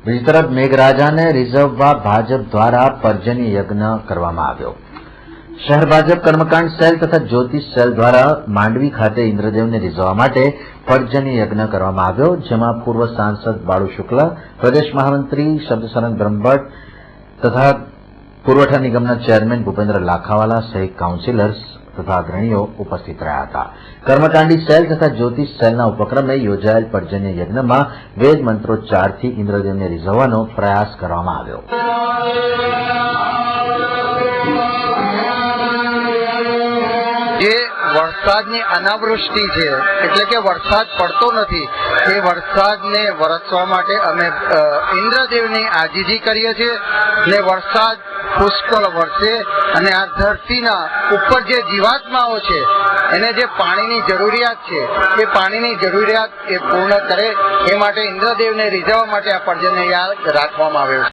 બીજી તરફ મેઘરાજાને રીઝવવા ભાજપ દ્વારા પર્જન્ય યજ્ઞ કરવામાં આવ્યો। શહેર ભાજપ કર્મકાંડ સેલ તથા જ્યોતિષ સેલ દ્વારા માંડવી ખાતે ઇન્દ્રદેવને રીઝવવા માટે પર્જન્ય યજ્ઞ કરવામાં આવ્યો, જેમાં પૂર્વ સાંસદ બાળુ શુક્લ, પ્રદેશ મહામંત્રી શબ્દશરણ બ્રહ્મભટ્ટ તથા પુરવઠા નિગમના ચેરમેન ભૂપેન્દ્ર લાખાવાલા સહિત કાઉન્સિલર્સ તથા અગ્રણીઓ ઉપસ્થિત રહ્યા હતા। કર્મકાંડી સેલ તથા જ્યોતિષ સેલના ઉપક્રમે યોજાયેલ પર્જન્ય યજ્ઞમાં વેદ મંત્રોચ્ચારથી ઇન્દ્રદેવને રીઝવવાનો પ્રયાસ કરવામાં આવ્યો। જે વરસાદની અનાવૃષ્ટિ છે, એટલે કે વરસાદ પડતો નથી, એ વરસાદને વરસવા માટે અમે ઇન્દ્રદેવની આજીજી કરીએ છીએ ને વરસાદ પુષ્કળ વરસે અને આ ધરતીના ઉપર જે જીવાત્માઓ છે એને જે પાણીની જરૂરિયાત છે એ પાણીની જરૂરિયાત એ પૂર્ણ કરે, એ માટે ઇન્દ્રદેવને રીઝવવા માટે આ પર્જન્ય યાગ રાખવામાં આવ્યો છે।